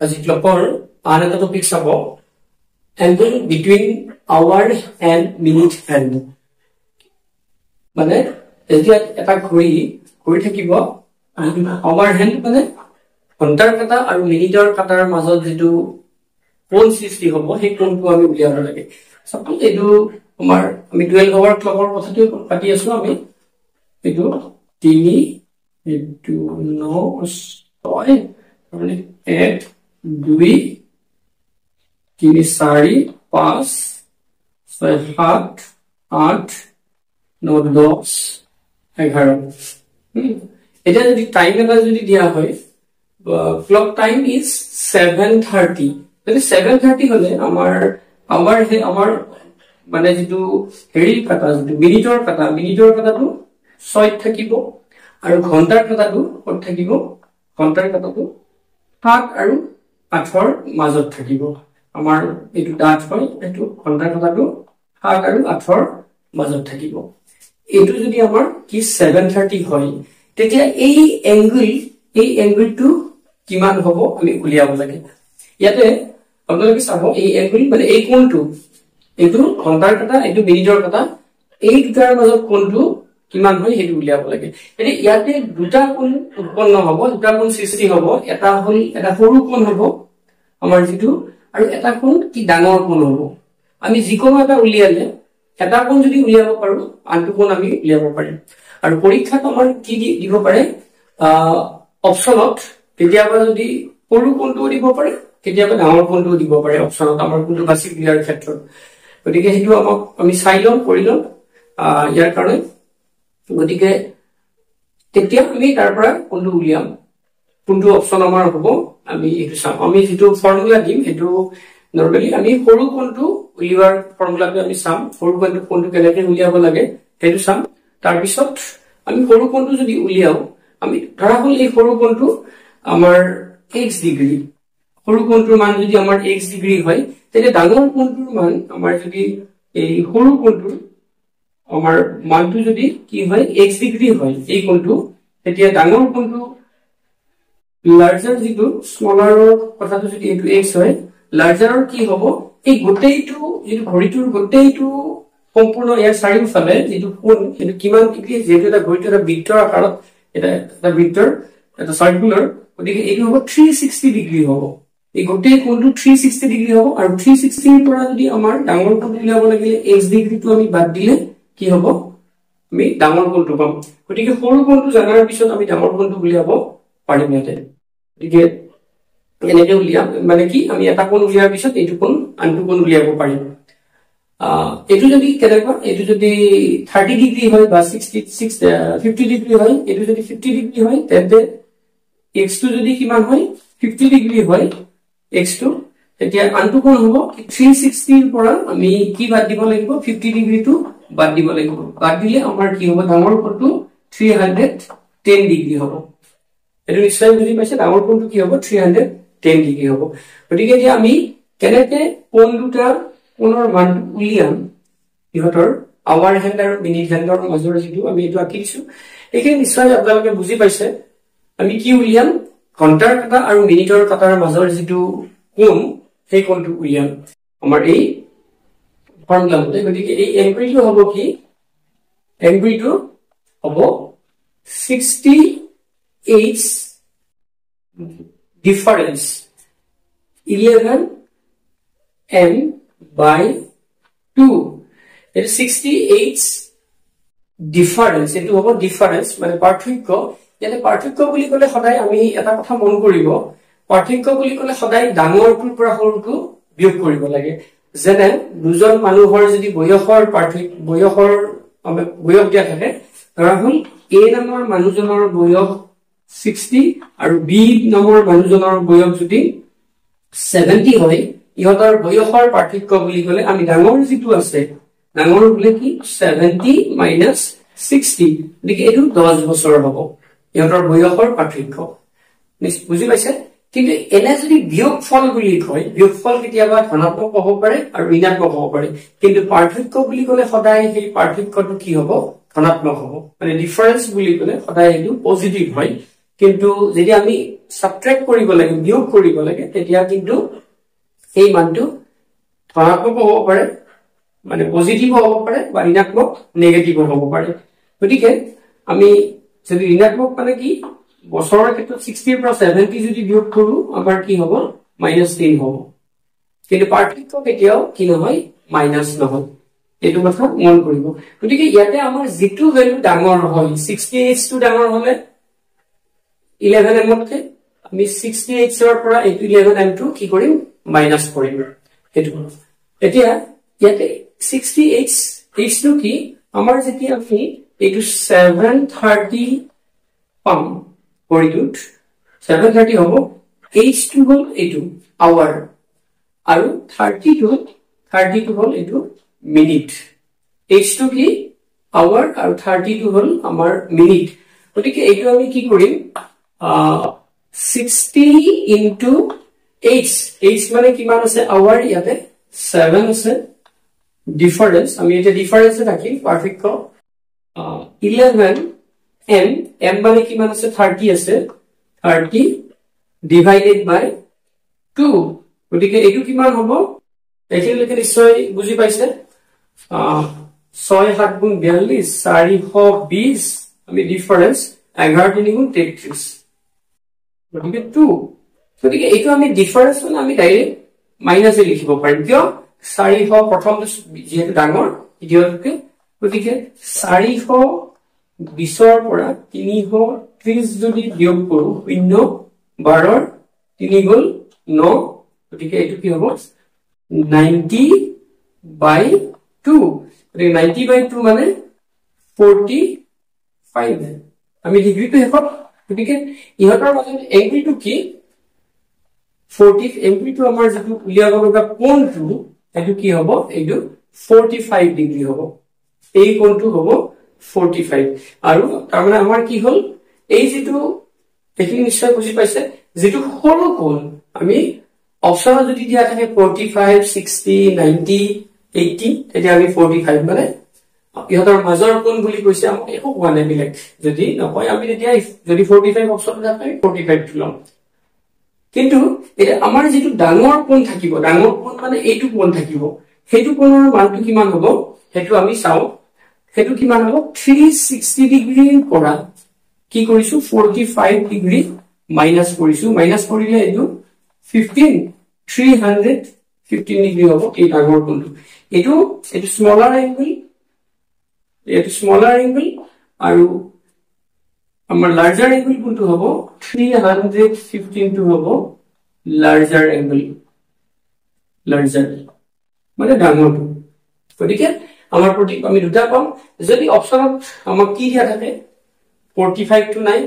আজি ক্লকৰ আন এটা টপিক চাব angle between hour and minute hand মানে যেতিয়া এটা ঘড়ী থাকিব আৱাৰ হেণ্ড মানে ঘণ্টাৰ কাঁটা আৰু মিনিটৰ কাঁটাৰ মাজত যেটো কোণ সৃষ্টি হ'ব সেই কোণটো আমি উলিয়াব লাগে সাপোজ এটো আমাৰ আমি 12 আৱাৰ ক্লকৰ কথাটো পাতি আছো আমি এটো 3 এটো 9 6 মানে 1 2 3 4 5 6 7 8 9 10 11 এটা যদি টাইম এটা যদি দিয়া হয় clock time is 7:30 মানে 7:30 হলে আমাৰ মানে যেটো হেৰি কাটা যেটো মিনিটৰ কাটাটো 6 থাকিব আৰু ঘণ্টাৰ কাটাটো কত থাকিব ঘণ্টাৰ কাটাটো 7 আৰু 8 ৰ মাজত থাকিব আমাৰ এটো ডাট হয় এটো ঘণ্টাৰ কাটাটো 7 আৰু 8 ৰ মাজত থাকিব এটো যদি আমাৰ কি 7:30 হয় তেতিয়া এই এংগলটো কিমান হ'ব আমি উলিয়াব লাগে ইয়াতে আপোনালোকে চাব এই এংগল মানে এই কোণটো এটো ঘণ্টাৰ কাটা এটো মিনিটৰ কাটা এই দুটাৰ মাজত কোণটো কিমান হয় হেতু উলিয়াব লাগে মানে ইয়াতে দুটা কোণ উৎপন্ন হ'ব দুটা কোণ সৃষ্টি হ'ব এটা হ'ল এটা সৰু কোণ হ'ব আমাৰ যেটো আৰু এটা কোণ কি ডাঙৰ কোণ হ'ব আমি যিকোনো এটা উলিয়ালে এটা কোণ যদি উলিয়াব পাৰো আনটো কোণ আমি উলিয়াব পাৰিম আৰু পৰীক্ষাত আমাৰ কি দিব পাৰে অপচনত কেতিয়াবা যদি সৰু কোণটো দিব পাৰে কেতিয়াবা ডাঙৰ কোণটো দিব পাৰে অপচনত আমাৰ কোণটো বাছি ক্লিয়াৰ ক্ষেত্ৰত গতিকে হেতু আমি চাই লম কৰি লম ইয়াৰ কাৰণে গতিকে তেতিয়া আমি তাৰ পৰা কোণটো উলিয়াম কোনটো অপচন আমাৰ হ'ব আমি এটো চাম আমি যেটো ফৰ্মুলা দিম হেতু নৰমালি আমি সৰু কোণটো উলিওৱাৰ ফৰ্মুলাটো আমি চাম সৰু কোণটো কেনেকৈ উলিয়াব লাগে হেতু চাম তাৰ পিছত আমি সৰু কোণটো যদি উলিয়াও আমি ধৰা হল এই সৰু কোণটো আমাৰ x ডিগ্ৰী সৰু কোণটোৰ মান যদি আমাৰ x ডিগ্ৰী হয় তেতিয়া ডাঙৰ কোণটোৰ মান আমাৰ যদি এই সৰু কোণটোৰ আমাৰ মানটো যদি কি হয় x ডিগ্ৰী হয় এই কোণটো তেতিয়া ডাঙৰ কোণটো লাৰ্জাৰ যেটো স্মলাৰৰ কথাটো যদি এটো x হয় লাৰ্জাৰৰ কি হ'ব এই গোটেইটো যেটো ঘড়ীটোৰ গোটেইটো সম্পূৰ্ণ ইয়াৰ চাৰিওফালে যেটো কোণ এটো কিমান ডিগ্ৰী যেটো এটা ঘড়ীটো এটা বৃত্তৰ আকাৰত এটা বৃত্তৰ এটা সাৰ্কুলাৰ গতিকে এটো হ'ব 360 ডিগ্ৰী হ'ব এই গোটেই কোণটো 360 ডিগ্ৰী হ'ব আৰু 360 ৰ পৰা যদি আমাৰ ডাঙৰ কোণটো উলিয়াব লাগিলে x ডিগ্ৰীটো আমি বাদ দিলে কি হ'ব আমি ডাঙৰ কোণটো পাম গতিকে সৰু কোণটো জানাৰ পিছত আমি ডাঙৰ কোণটো উলিয়াব পাৰিম ইয়াতে গতিকে এনেকে উলিয়াম মানে কি আমি এটা কোণ উলিয়াৰ পিছত এইটো কোণ আনটো কোণ উলিয়াব পাৰিম এটো যদি কেনেকুৱা এটো যদি 30 ডিগ্ৰী হয় বা 50 ডিগ্ৰী হয় এটো যদি 50 ডিগ্ৰী হয় তেন্তে x টো যদি কিমান হয় 50 ডিগ্ৰী হয় x টো তেতিয়া আনটো কোণ হ'ব 360 ৰ পৰা আমি কি বাদ দিব লাগিব 50 ডিগ্ৰীটো বাদ দিব লাগিব বাদ দিলে আমাৰ কি হ'ব ডাঙৰ কোণটো 310 ডিগ্ৰী হ'ব এটো নিশ্চয় বুজি পাইছে ডাঙৰ কোণটো কি হ'ব 310 ডিগ্ৰী হ'ব গতিকে যে আমি কেনেকৈ কোণ দুটা কোণৰ মান উলিয়াম ইহতৰ আৱাৰ হেণ্ড আৰু মিনিট হেণ্ডৰ মাজৰ যেটো আমি এটো আঁকি দিছো একে নিশ্চয় আপোনালোকে বুজি পাইছে আমি কি উলিয়াম ঘণ্টাৰ কাটা আৰু মিনিটৰ কাটাৰ মাজৰ যেটো কোণ সেই কোণটো উলিয়াম আমাৰ এই ফৰ্মুলা মতে গতিকে এই এংগলটো হ'ব কি এংগলটো হ'ব 68 difference 11 m by 2 it is 68 difference এটো হ'ব difference মানে পাৰ্থক্য ইয়াতে পাৰ্থক্য বুলি ক'লে সদায় আমি এটা কথা মন কৰিব পাৰ্থক্য বুলি ক'লে সদায় ডাঙৰটোৰ পৰা সৰুটো বিয়োগ কৰিব লাগে যেনে দুজন মানুহৰ যদি বয়সৰ পাৰ্থক্য বয়স দিয়া থাকে ধৰা হল a নামৰ মানুহজনৰ বয়স 60 আৰু b নামৰ মানুহজনৰ বয়স যদি 70 হয় ইহতৰ বয়সৰ পাৰ্থক্য বুলি ক'লে আমি ডাঙৰ যেটো আছে ডাঙৰ বুলি কি 70 minus 60 লিখি এটো 10 বছৰ হ'ব ইহতৰ বয়সৰ পাৰ্থক্য বুজি পাইছে কিন্তু এনে যদি বিয়োগফল বুলি কয় বিয়োগফল কেতিয়াবা ধনাত্মক হ'ব পাৰে আৰু ঋণাত্মক হ'ব পাৰে কিন্তু পাৰ্থক্য বুলি ক'লে সদায় সেই পাৰ্থক্যটো কি হ'ব ধনাত্মক হ'ব মানে ডিফাৰেন্স বুলি ক'লে সদায় এটো পজিটিভ হয় কিন্তু যদি আমি সাবট্ৰেক্ট কৰিব লাগে, বিয়োগ কৰিব লাগে, তেতিয়া কিন্তু এই মানটো ধনাত্মক হ'ব পাৰে, মানে পজিটিভ হ'ব পাৰে, বা ঋণাত্মক নেগেটিভ হ'ব পাৰে। গতিকে আমি যদি ঋণাত্মক মানে কি বছৰৰ ক্ষেত্ৰত 60 ৰ পৰা 70 যদি বিয়োগ কৰো আমাৰ কি হ'ব -10 হ'ব, কিন্তু পাৰ্থক্য কেতিয়াও কি নহয় মাইনাছ নহয়, এইটো কথা মন কৰিব। গতিকে ইয়াতে আমাৰ যিটো ভ্যালু ডাঙৰ হয় 68 টো ডাঙৰ হলে 11m তকে আমি 68 ৰ পৰা 11m টো কি কৰিম মাইনাছ কৰিম, সেইটো এতিয়া ইয়াতে 68 h টো কি আমাৰ যেতিয়া আমি এইটো 730 পাম কৰিটোত 730 হ'ব, h টো হ'ল এইটো আৱাৰ আৰু 30 হ'ল এইটো মিনিট, h টো কি আৱাৰ আৰু 30 হ'ল আমাৰ মিনিট। গতিকে এইটো আমি কি কৰিম 60 into h মানে কিমান আছে আৱাৰ, ইয়াতে 7 আছে, ডিফাৰেন্স আমি এটা ডিফাৰেন্স ৰাখিম পাৰ্থক্য 11 m মানে কিমান আছে 30 আছে, 30 ডিভাইডেড বাই 2, গতিকে এইটো কিমান হ'ব এখিনিলৈকে নিশ্চয় বুজি পাইছে, 6 7 গুণ 42 420 আমি ডিফাৰেন্স 11 3 গুণ 33, গতিকে 2, গতিকে এইটো আমি ডিফাৰেন্স মানে আমি ডাইৰেক্ট মাইনাসে লিখিব পাৰিম, কিয় 400 প্ৰথম যেহেতু ডাঙৰ দ্বিতীয়টোকে, গতিকে 420 ৰ পৰা 330 যদি বিয়োগ কৰো 0 12 3 গল 9, গতিকে এইটো কি হ'ব 90/2, গতিকে 90/2 মানে 45, আমি ডিগ্ৰীটো হেকত, গতিকে ইহতৰ মাজত এংগলটো কি 40 এংগলটো আমাৰ যেটো উলিয়াব লগা কোণটো এটো কি হ'ব এইটো 45 ডিগ্ৰী হ'ব, এই কোণটো হ'ব 45 আৰু তাৰ মানে আমাৰ কি হ'ল এই যেটো দেখি নিশ্চয় বুজি পাইছে যেটো সৰু কোণ আমি অপচন যদি দিয়া থাকে 45 60 90 80 তেতিয়া আমি 45 মানে ইহতৰ মাজৰ কোণ বুলি কৈছে আমাক একো কোৱা নাই বিলেক, যদি নকয় আমি তেতিয়া যদি 45 অপচন থাকে 45 লম, কিন্তু এটা আমাৰ যেটো ডাঙৰ কোণ থাকিব, ডাঙৰ কোণ মানে এইটো কোণ থাকিব, হেতু কোণৰ মানটো কিমান হ'ব হেতু আমি চাও, হেতু কিমান হ'ব 360 ডিগ্ৰীৰ পৰা কি কৰিছো 45 ডিগ্ৰী মাইনাস কৰিছো, মাইনাস কৰিলে এইটো 315 ডিগ্ৰী হ'ব এই ডাঙৰ কোণটো, এইটো স্মলাৰ এংগল, এইটো স্মলাৰ এংগল আৰু আমাৰ লাৰ্জাৰ এংগল কোনটো হ'ব 315 টো হ'ব লাৰ্জাৰ এংগল, লাৰ্জাৰ মানে ডাঙৰটো, গতিকে আমাৰ প্ৰতি আমি দুটা পাম, যদি অপচনত আমাক কি দিয়া থাকে 45 টো নাই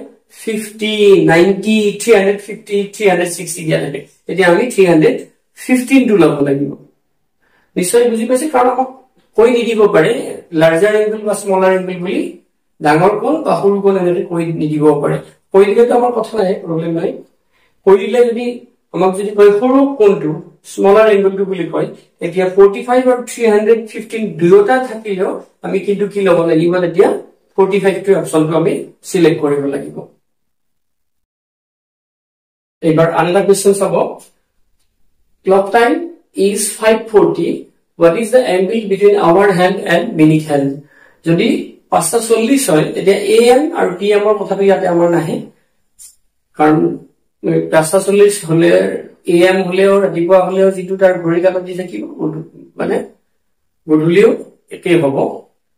50 90 350 360 দিয়া থাকে, তেতিয়া আমি 315 টো ল'ব লাগিব, নিশ্চয় বুজি পাইছে, কাৰণ আমাক কৈ নিদিব পাৰে লাৰ্জাৰ এংগল বা স্মলাৰ এংগল বুলি, ডাঙৰ কোণ বা সৰু কোণ এনেকৈ কৈ নিদিব পাৰে, কৈ দিলেতো আমাৰ কথা নাই প্ৰবলেম নাই, কৈ দিলে যদি আমাক যদি কয় সৰু কোণটো স্মলাৰ এংগলটো বুলি কয়, এতিয়া 45 আৰু 315 দুয়োটা থাকিলেও আমি কিন্তু কি ল'ব লাগিব, এতিয়া 45 টো অপচনটো আমি সিলেক্ট কৰিব লাগিব। এবাৰ আনলা কোৱেশ্চন চাব, clock time is 5:40, what is the angle between hour hand and minute hand, যদি 5:40 হয় তেতিয়া am আৰু pm ৰ কথাটো ইয়াতে আমাৰ নাহে, কাৰণ 5:40 হলে am হলেও ৰাতিপুৱা হলেও যেটো তাৰ ঘড়ী কাটা দি থাকিব মানে গধূলিও একে হ'ব,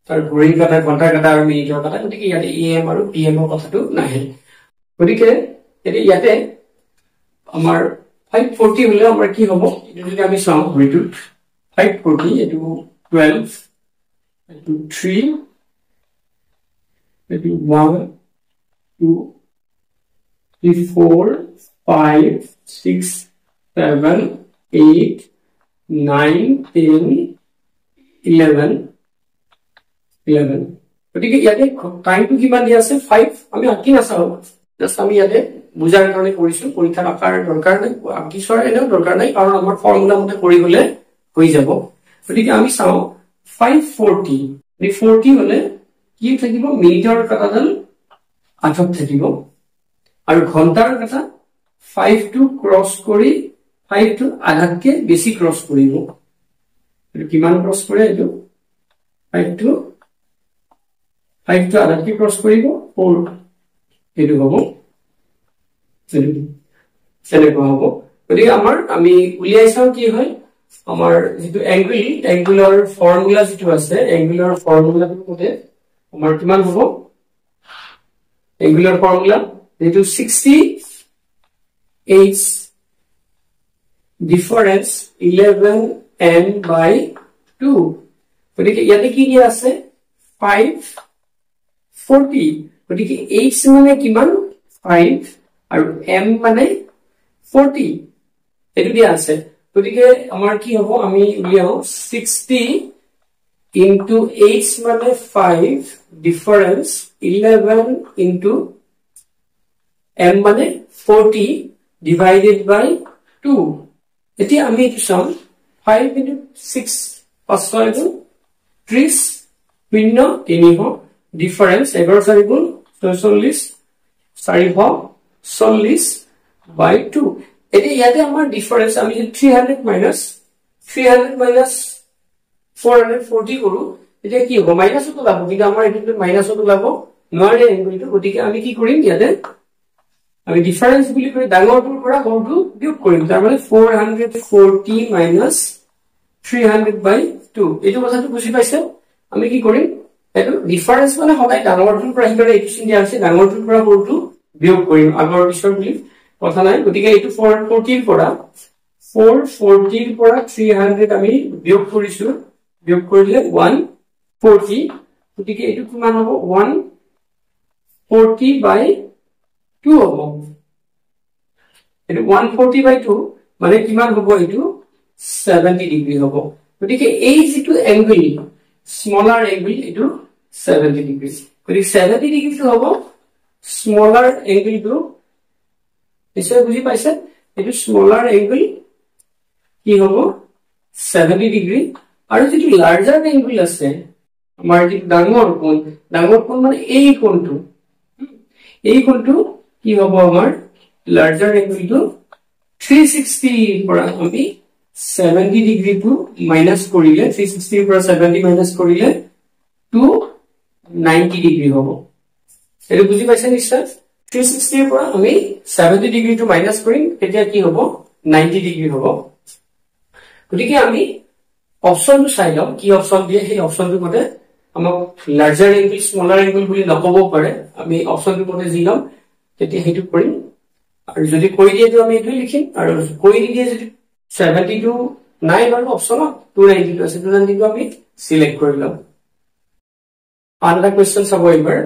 তাৰ ঘড়ী কাটা ঘণ্টা কাটা আৰু মিনিটৰ কাটা, গতিকে ইয়াতে am আৰু pm ৰ কথাটো নাহে, গতিকে ইয়াতে আমাৰ 5:40 হলে আমাৰ কি হ'ব এটো যদি আমি চাও ঘড়ীটোত 5:40 এটো 12 এটো 3 এটো 1 2 3 4 5 6 7 8 9 10 11 গতিকে ইয়াতে টাইমটো কিমান দিয়া আছে 5, আমি আঁকি নাচাও, জাস্ট আমি ইয়াতে বুজাৰ কাৰণে কৰিছো, পৰীক্ষাৰ আকাৰ দৰকাৰ নাই, আঁকি চোৱাৰ এনেও দৰকাৰ নাই, কাৰণ আমাৰ ফৰ্মুলা মতে কৰি গলে হৈ যাব, গতিকে আমি চাও 5:40 40 হলে কি থাকিব মিনিটৰ কাটাডাল 8 থাকিব আৰু ঘণ্টাৰ কাটা 5 টু ক্ৰস কৰি 5 টু আধাতকে বেছি ক্ৰস কৰিব এটো কিমান ক্ৰস কৰে এটো 5 টু আধাতকে ক্ৰস কৰিব 4 এটো হ'ব সেনেকুৱা হ'ব গতিকে আমাৰ আমি উলিয়াইছাও কি হয় আমাৰ যেটো অ্যাঙ্গুলাৰ ফৰ্মুলা যেটো আছে অ্যাঙ্গুলাৰ ফৰ্মুলাটো মতে আমাৰ কিমান হ'ব অ্যাঙ্গুলাৰ ফৰ্মুলা যেটো 60h ডিফারেন্স 11n by 2 গতিকে ইয়াতে কি দিয়া আছে 540 গতিকে h মানে কিমান 5 আৰু m মানে 40 এটো দিয়া আছে গতিকে আমাৰ কি হ'ব আমি উলিয়াও 60 into h মানে 5 difference 11 into m মানে 40 divided by 2 এটি আমি এটো সম 5 into 6 5 30 শূন্য 3 difference 11 4 46 440 by 2 এটি ইয়াতে আমাৰ ডিফাৰেন্স আমি 300 minus 440 কৰো এটা কি হ'ব মাইনাস তো লাভ কিন্তু আমাৰ এটো মাইনাস তো লাভ নৰে এঙ্গলটো গতিকে আমি কি কৰিম ইয়াতে আমি ডিফাৰেন্স বুলি কৰি ডাঙৰটোৰ পৰা সৰুটো বিয়োগ কৰিম তাৰ মানে 440 minus 300 by 2 এটো কথাটো বুজি পাইছে আমি কি কৰিম এটো ডিফাৰেন্স মানে সদায় ডাঙৰটোৰ পৰা হিকাৰে এটো চিন দিয়া আছে ডাঙৰটোৰ পৰা সৰুটো বিয়োগ কৰিম আগৰ পিছৰ বুলি কথা নাই গতিকে এটো 440 ৰ পৰা 300 আমি বিয়োগ কৰিছো বিয়োগ কৰিলে 140 গতিকে এটো কিমান হ'ব 140 by 2 হ'ব এটো 140 by 2 মানে কিমান হ'ব এটো 70 ডিগ্ৰী হ'ব গতিকে এই যেটো অ্যাঙ্গল স্মলাৰ অ্যাঙ্গল এটো 70 ডিগ্ৰী গতিকে 70 ডিগ্ৰী তো হ'ব স্মলাৰ অ্যাঙ্গলটো নিশ্চয় বুজি পাইছে এটো স্মলাৰ অ্যাঙ্গল কি হ'ব 70 ডিগ্ৰী আৰু যেটো লাৰ্জাৰ অ্যাঙ্গল আছে আমাৰ যেটো ডাঙৰ কোণ মানে এই কোণটো কি হ'ব আমাৰ লাৰ্জাৰ অ্যাঙ্গলটো 360 পৰা আমি 70 ডিগ্ৰী টু মাইনাস কৰিলে 360 পৰা 70 মাইনাস কৰিলে 290 ডিগ্ৰী হ'ব এটো বুজি পাইছে নিশ্চয় 360 পৰা আমি 70 ডিগ্ৰী টু মাইনাস কৰিম তেতিয়া কি হ'ব 90 ডিগ্ৰী হ'ব গতিকে আমি অপশনটো চাই লও কি অপশন দিয়ে সেই অপশনটো মতে আমাক লাৰ্জাৰ এঙ্গল স্মলাৰ এঙ্গল বুলি নকব পাৰে আমি অপশনটো মতে জি লম তেতিয়া হেতু কৰিম আৰু যদি কৈ দিয়ে তো আমি এটো লিখিম আৰু কৈ দিয়ে যদি 72 নাই বাৰু অপশনত 292 আছে 292 আমি সিলেক্ট কৰি লম আনদাৰ কোৱেশ্চন চাব এবাৰ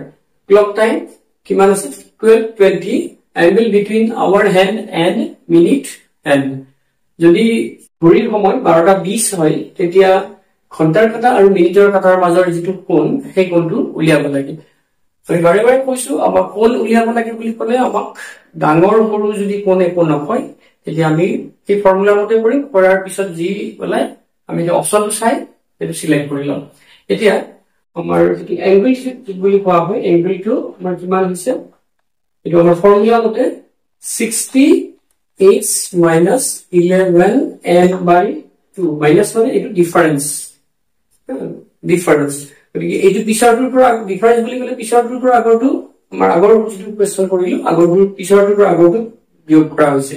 ক্লক টাইম কিমান আছে 12:20 angle between our hand and minute hand যদি ঘড়িৰ সময় 12:20 হয় তেতিয়া ঘণ্টাৰ কাটা আৰু মিনিটৰ কাটাৰ মাজৰ যেটো কোণ সেই কোণটো উলিয়াব লাগে মই বাৰে বাৰে কৈছো আমাক কোণ উলিয়াব লাগে বুলি ক'লে আমাক ডাঙৰ সৰু যদি কোণ একো নহয় তেতিয়া আমি এই ফৰ্মুলা মতে কৰিম কৰাৰ পিছত যি বলাই আমি যে অপশনটো চাই এটো সিলেক্ট কৰি লম এতিয়া আমাৰ যেটো অ্যাঙ্গল বুলি কোৱা হয় অ্যাঙ্গলটো আমাৰ কিমান হৈছে এটো আমাৰ ফৰ্মুলা মতে 60h minus 11n by 2 minus মানে এটো ডিফাৰেন্স গতিকে এটো পিছৰটোৰ পৰা ডিফাৰেন্স বুলি ক'লে পিছৰটোৰ পৰা আগৰটো আমাৰ আগৰ যেটো কোৱেশ্চন কৰিলো আগৰটো পিছৰটোৰ পৰা আগৰটো বিয়োগ কৰা হৈছে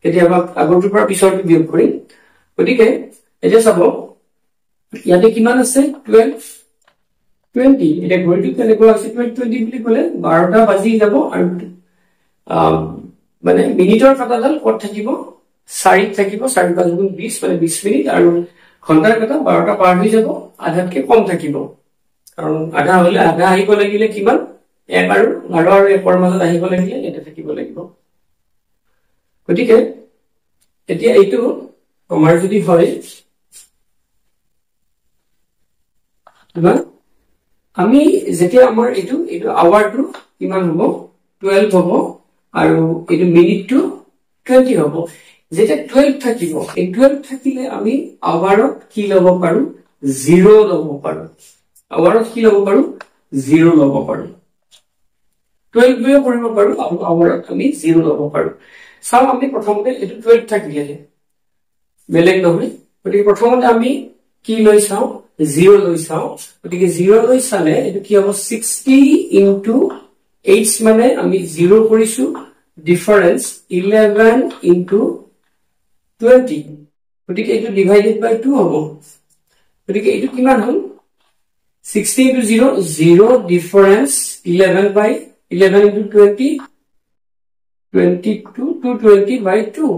কেতিয়াবা আগৰটোৰ পৰা পিছৰটো বিয়োগ কৰিম গতিকে এটা চাব ইয়াতে কিমান আছে 12:20 এটা ঘড়িটো কেনেকুৱা আছে 12:20 বুলি ক'লে 12টা বাজি যাব আৰু মানে মিনিটৰ কাটাডাল কত থাকিব 4 থাকিব 4 5 গুণ 20 মানে 20 মিনিট আৰু ঘণ্টাৰ কাটা 12টা পাৰ হৈ যাব আধাতকে কম থাকিব কাৰণ আধা হলে আধা আহিব লাগিলে কিমান 1 আৰু 12 আৰু 1 ৰ মাজত আহিব লাগিলে এটা থাকিব লাগিব গতিকে এতিয়া এইটো আমাৰ যদি হয় আমি যেতিয়া আমাৰ এইটো আৱাৰটো কিমান হ'ব 12 হ'ব আৰু এইটো মিনিটটো 20 হ'ব যেতিয়া 12 থাকিব এই 12 থাকিলে আমি আৱাৰত কি লব পাৰো 0 লব পাৰো আৱাৰত কি লব পাৰো 0 লব পাৰো 12 বিয় কৰিব পাৰো আৰু আৱাৰত আমি 0 লব পাৰো চাও আমি প্ৰথমতে এটো 12 থাকিলে বেলেগ নহয় গতিকে প্ৰথমতে আমি কি লৈ চাও 0 লৈ চাও গতিকে 0 লৈ চালে এটো কি হ'ব 60 into h মানে আমি 0 কৰিছো ডিফারেন্স 11 into 20 গতিকে এটো ডিভাইডেড বাই 2 হ'ব গতিকে এটো কিমান হ'ল 60 into 0 0 difference 11 by 11 into 20 22 220 by 2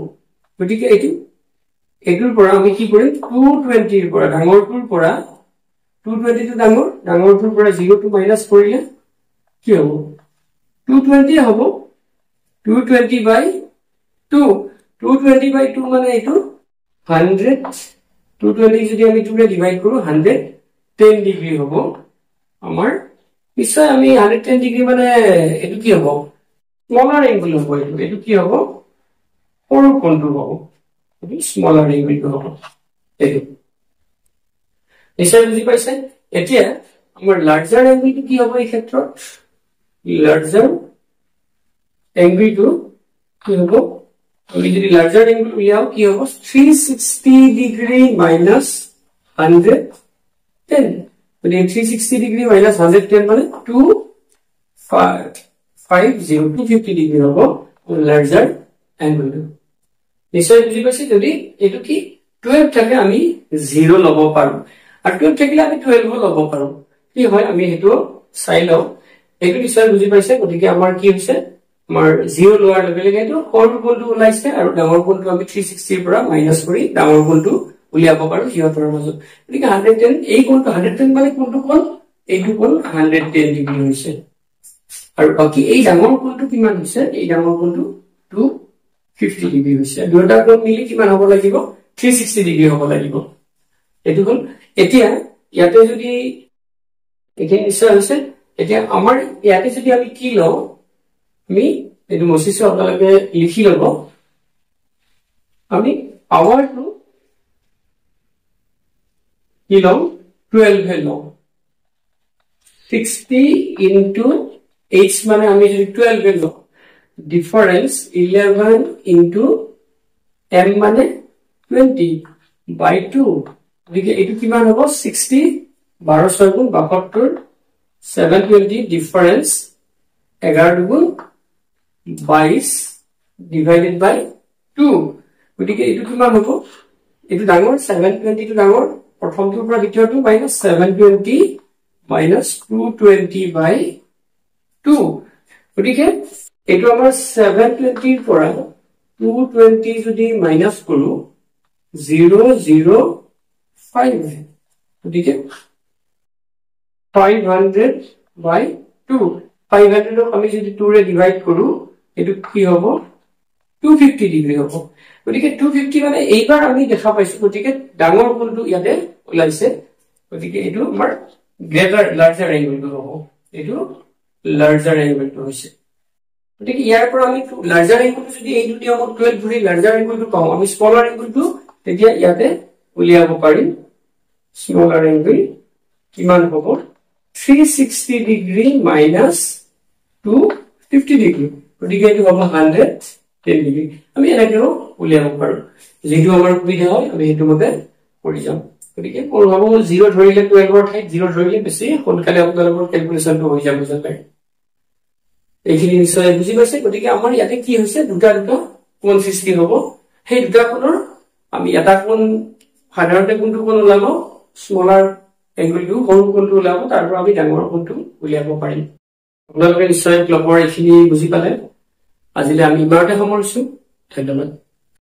গতিকে এটোৰ পৰা আমি কি কৰিম 220 ৰ পৰা ডাঙৰটোৰ পৰা 220 টো ডাঙৰটোৰ পৰা 0 টো মাইনাস কৰিলে কি হ'ব 220 হ'ব 220 by 2 220 by 2 মানে এটো 100 220 যদি আমি 2 ৰে ডিভাইড কৰো 110 ডিগ্ৰী হ'ব আমাৰ নিশ্চয় আমি 110 ডিগ্ৰী মানে এটো কি হ'ব স্মলাৰ এংগল হ'ব এটো কি হ'ব সৰু কোণটো হ'ব এটো স্মলাৰ এংগল হ'ব এটো নিশ্চয় বুজি পাইছে এতিয়া আমাৰ লাৰ্জাৰ এংগলটো কি হ'ব এই ক্ষেত্ৰত লাৰ্জাৰ এংগলটো কি হ'ব আমি যদি লাৰ্জাৰ এংগল উলিয়াও কি হ'ব 360 ডিগ্ৰী মাইনাস 110 মানে 360 ডিগ্ৰী মাইনাস 110 মানে 250 ডিগ্ৰী হ'ব লাৰ্জাৰ এংগলটো নিশ্চয় বুজি পাইছে যদি এটো কি 12 থাকে আমি 0 লব পাৰো আৰু 12 থাকিলে আমি 12 লব পাৰো কি হয় আমি হেতু চাই লও এটো নিশ্চয় বুজি পাইছে গতিকে আমাৰ কি হৈছে আমাৰ 0 লোৱাৰ লগে লগে এটো সৰু কোণটো ওলাইছে আৰু ডাঙৰ কোণটো আমি 360 ৰ পৰা মাইনাস কৰি ডাঙৰ কোণটো উলিয়াব পাৰো হিয়তৰ মাজত গতিকে 110 এই কোণটো 110 মানে কোণটো কোণ এইটো কোণ 110 ডিগ্ৰী হৈছে আৰু বাকি এই ডাঙৰ কোণটো কিমান হৈছে এই ডাঙৰ কোণটো 250 ডিগ্ৰী হৈছে দুটা কোণ মিলি কিমান হ'ব লাগিব 360 ডিগ্ৰী হ'ব লাগিব এটো কোণ এতিয়া ইয়াতে যদি এতিয়া নিশ্চয় হৈছে এতিয়া আমাৰ ইয়াতে যদি আমি কি লও আমি এটো মছিছো আপোনালোকে লিখি লব আমি পাৱাৰটো কি লও 12 হে লও 60 into h মানে আমি যদি 12 হে লও ডিফারেন্স 11 into m মানে 20 by 2 গতিকে এটো কিমান হ'ব 60 12 6 গুণ 72 720 ডিফারেন্স 11 গুণ 22 divided by 2 গতিকে এটো কিমান হ'ব এটো ডাঙৰ 720 টো ডাঙৰ প্ৰথমটোৰ পৰা দ্বিতীয়টো মাইনাস 720 minus 220 by 2 গতিকে এটো আমাৰ 720 ৰ পৰা 220 যদি মাইনাস কৰো 005 গতিকে 500 by 2 500 ক আমি যদি 2 ৰে ডিভাইড কৰো এটো কি হ'ব 250 ডিগ্ৰী হ'ব গতিকে 250 মানে এইবাৰ আমি দেখা পাইছো গতিকে ডাঙৰ কোণটো ইয়াতে ওলাইছে গতিকে এটো আমাৰ গ্ৰেটাৰ লাৰ্জাৰ এংগলটো হ'ব এটো লাৰ্জাৰ এংগলটো হৈছে গতিকে ইয়াৰ পৰা আমি লাৰ্জাৰ এংগলটো যদি এই দুটি আমাক 12 ধৰি লাৰ্জাৰ এংগলটো পাও আমি স্মলাৰ এংগলটো তেতিয়া ইয়াতে উলিয়াব পাৰিম স্মলাৰ এংগল কিমান হ'ব 360 ডিগ্ৰী মাইনাস 250 ডিগ্ৰী গতিকে এটো হ'ব 110 ডিগ্ৰী আমি এনেকেও উলিয়াব পাৰো যেটো আমাৰ সুবিধা হয় আমি হেতু মতে কৰি যাম গতিকে মোৰ ভাবো 0 ধৰিলে 12 ৰ ঠাইত 0 ধৰিলে বেছি সোনকালে আপোনালোকৰ ক্যালকুলেশনটো হৈ যাব যেন এইখিনি নিশ্চয় বুজি পাইছে গতিকে আমাৰ ইয়াতে কি হৈছে দুটা কোণ সৃষ্টি হ'ব সেই দুটা কোণৰ আমি এটা কোণ সাধাৰণতে কোণটো কোণ ওলাব স্মলাৰ এংগলটো সৰু কোণটো ওলাব তাৰ পৰা আমি ডাঙৰ কোণটো উলিয়াব পাৰিম আপোনালোকে নিশ্চয় ক্লবৰ এইখিনি বুজি পালে আজিলৈ আমি ইমানতে সামৰিছো ধন্যবাদ